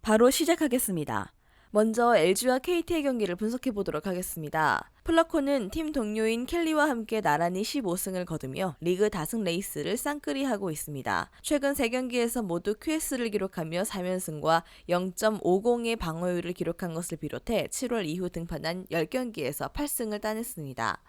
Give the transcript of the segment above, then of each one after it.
바로 시작하겠습니다. 먼저 LG와 KT의 경기를 분석해 보도록 하겠습니다. 플러코는 팀 동료인 켈리와 함께 나란히 15승을 거두며 리그 다승 레이스를 쌍끌이하고 있습니다. 최근 3경기에서 모두 QS를 기록하며 3연승과 0.50의 방어율을 기록한 것을 비롯해 7월 이후 등판한 10경기에서 8승을 따냈습니다.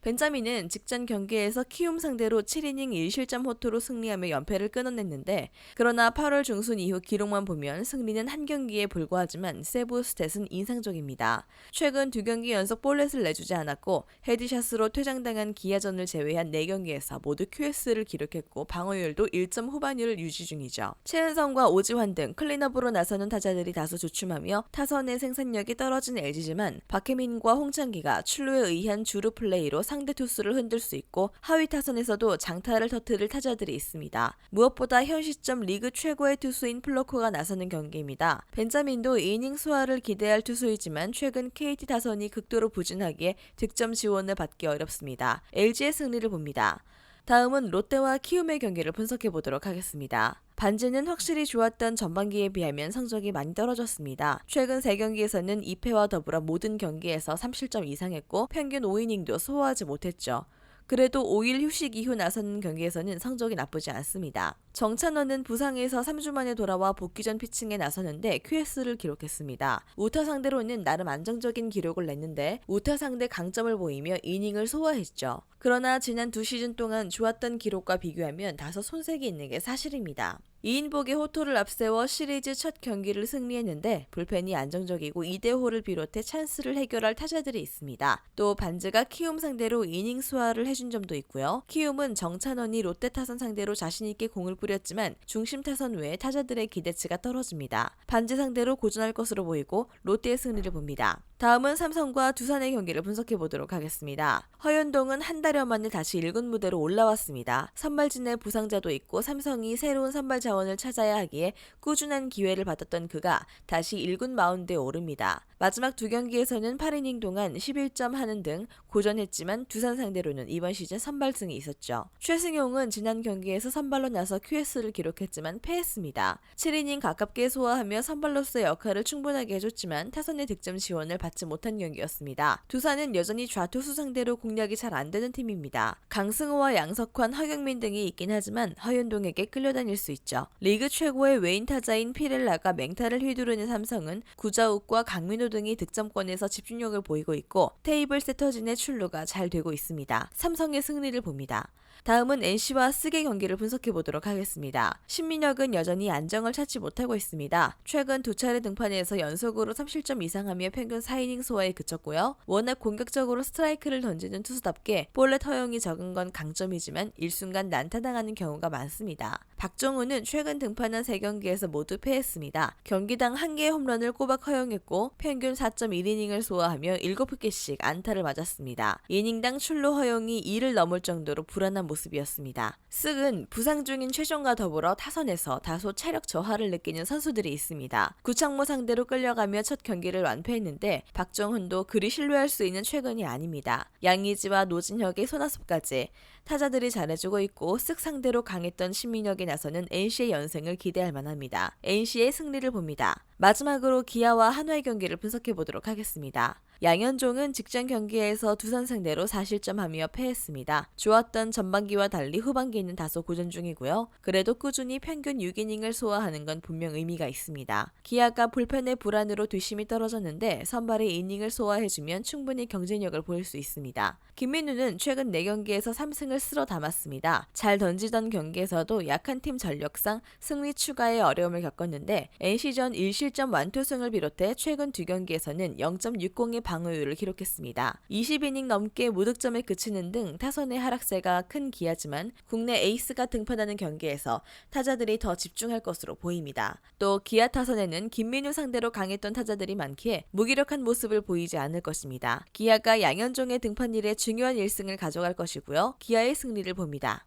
벤자민은 직전 경기에서 키움 상대로 7이닝 1실점 호투로 승리하며 연패를 끊어냈는데, 그러나 8월 중순 이후 기록만 보면 승리는 한 경기에 불과하지만 세부 스탯은 인상적입니다. 최근 2경기 연속 볼넷을 내주지 않았고 헤드샷으로 퇴장당한 기아전을 제외한 4경기에서 모두 QS를 기록했고 방어율도 1점 후반율을 유지 중이죠. 최은성과 오지환 등 클린업으로 나서는 타자들이 다소 주춤하며 타선의 생산력이 떨어진 LG지만 박혜민과 홍창기가 출루에 의한 주루 플레이로 상대 투수를 흔들 수 있고 하위 타선에서도 장타를 터뜨릴 타자들이 있습니다. 무엇보다 현 시점 리그 최고의 투수인 플러코가 나서는 경기입니다. 벤자민도 이닝 소화를 기대할 투수이지만 최근 KT 타선이 극도로 부진하기에 득점 지원을 받기 어렵습니다. LG의 승리를 봅니다. 다음은 롯데와 키움의 경기를 분석해 보도록 하겠습니다. 반지는 확실히 좋았던 전반기에 비하면 성적이 많이 떨어졌습니다. 최근 3경기에서는 2패와 더불어 모든 경기에서 3실점 이상했고 평균 5이닝도 소화하지 못했죠. 그래도 5일 휴식 이후 나서는 경기에서는 성적이 나쁘지 않습니다. 정찬원은 부상에서 3주 만에 돌아와 복귀 전 피칭에 나서는데 QS를 기록했습니다. 우타 상대로는 나름 안정적인 기록을 냈는데 우타 상대 강점을 보이며 이닝을 소화했죠. 그러나 지난 2시즌 동안 좋았던 기록과 비교하면 다소 손색이 있는 게 사실입니다. 이인복의 호투를 앞세워 시리즈 첫 경기를 승리했는데 불펜이 안정적이고 이대호를 비롯해 찬스를 해결할 타자들이 있습니다. 또 반즈가 키움 상대로 이닝 소화를 해준 점도 있고요. 키움은 정찬원이 롯데 타선 상대로 자신있게 공을 뿌렸지만 중심 타선 외에 타자들의 기대치가 떨어집니다. 반즈 상대로 고전할 것으로 보이고 롯데의 승리를 봅니다. 다음은 삼성과 두산의 경기를 분석해 보도록 하겠습니다. 허윤동은 한 달여 만에 다시 1군 무대로 올라왔습니다. 선발진의 부상자도 있고 삼성이 새로운 선발 자원을 찾아야 하기에 꾸준한 기회를 받았던 그가 다시 1군 마운드에 오릅니다. 마지막 2경기에서는 8이닝 동안 11점 하는 등 고전했지만 두산 상대로는 이번 시즌 선발승이 있었죠. 최승용은 지난 경기에서 선발로 나서 QS를 기록했지만 패했습니다. 7이닝 가깝게 소화하며 선발로서의 역할을 충분하게 해줬지만 타선의 득점 지원을 받지 못한 경기였습니다. 두산은 여전히 좌투수 상대로 공략이 잘 안되는 팀입니다. 강승호와 양석환, 허경민 등이 있긴 하지만 허윤동에게 끌려다닐 수 있죠. 리그 최고의 외인 타자인 피렐라가 맹타를 휘두르는 삼성은 구자욱과 강민호 등이 득점권에서 집중력을 보이고 있고 테이블 세터진의 출루가 잘 되고 있습니다. 삼성의 승리를 봅니다. 다음은 NC와 스의 경기를 분석해 보도록 하겠습니다. 신민혁은 여전히 안정을 찾지 못하고 있습니다. 최근 2차례 등판에서 연속으로 3실점 이상하며 평균 4이닝 소화에 그쳤고요. 워낙 공격적으로 스트라이크를 던지는 투수답게 볼넷 허용이 적은 건 강점이지만 일순간 난타당하는 경우가 많습니다. 박정우는 최근 등판한 3경기에서 모두 패했습니다. 경기당 1개의 홈런을 꼬박 허용했고 평균 4.1이닝을 소화하며 7개씩 안타를 맞았습니다. 이닝당 출루 허용이 2를 넘을 정도로 불안한 모습이었습니다. 쓱은 부상 중인 최종과 더불어 타선에서 다소 체력 저하를 느끼는 선수들이 있습니다. 구창모 상대로 끌려가며 첫 경기를 완패했는데 박정훈도 그리 신뢰할 수 있는 최근이 아닙니다. 양의지와 노진혁의 손아섭까지 타자들이 잘해주고 있고 쓱 상대로 강했던 신민혁이 나서는 NC의 연승을 기대할 만합니다. NC의 승리를 봅니다. 마지막으로 기아와 한화의 경기를 분석해 보도록 하겠습니다. 양현종은 직전 경기에서 두산 상대로 4실점하며 패했습니다. 좋았던 전반기와 달리 후반기는 다소 고전 중이고요. 그래도 꾸준히 평균 6이닝을 소화하는 건 분명 의미가 있습니다. 기아가 불펜의 불안으로 뒷심이 떨어졌는데 선발의 이닝을 소화해주면 충분히 경쟁력을 보일 수 있습니다. 김민우는 최근 4경기에서 3승을 쓸어 담았습니다. 잘 던지던 경기에서도 약한 팀 전력상 승리 추가에 어려움을 겪었는데 NC전 1실점 완투승을 비롯해 최근 2경기에서는 0.60의 방어율을 기록했습니다. 20이닝 넘게 무득점에 그치는 등 타선의 하락세가 큰 기아지만 국내 에이스가 등판하는 경기에서 타자들이 더 집중할 것으로 보입니다. 또 기아 타선에는 김민우 상대로 강했던 타자들이 많기에 무기력한 모습을 보이지 않을 것입니다. 기아가 양현종의 등판일에 중요한 1승을 가져갈 것이고요. 기아의 승리를 봅니다.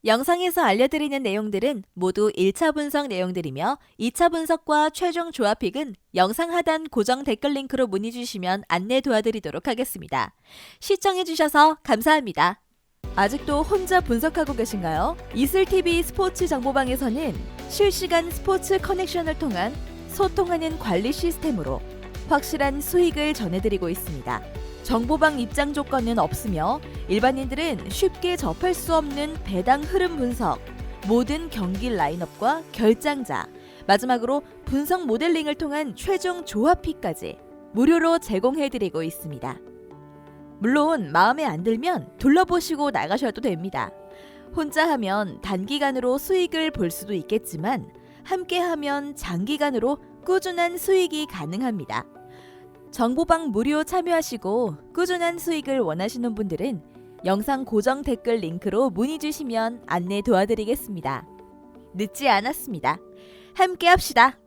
영상에서 알려드리는 내용들은 모두 1차 분석 내용들이며 2차 분석과 최종 조합픽은 영상 하단 고정 댓글 링크로 문의 주시면 안내 도와드리도록 하겠습니다. 시청해주셔서 감사합니다. 아직도 혼자 분석하고 계신가요? 이슬TV 스포츠 정보방에서는 실시간 스포츠 커넥션을 통한 소통하는 관리 시스템으로 확실한 수익을 전해드리고 있습니다. 정보방 입장 조건은 없으며 일반인들은 쉽게 접할 수 없는 배당 흐름 분석, 모든 경기 라인업과 결장자, 마지막으로 분석 모델링을 통한 최종 조합비까지 무료로 제공해드리고 있습니다. 물론 마음에 안 들면 둘러보시고 나가셔도 됩니다. 혼자 하면 단기간으로 수익을 볼 수도 있겠지만 함께 하면 장기간으로 꾸준한 수익이 가능합니다. 정보방 무료 참여하시고 꾸준한 수익을 원하시는 분들은 영상 고정 댓글 링크로 문의 주시면 안내 도와드리겠습니다. 늦지 않았습니다. 함께 합시다.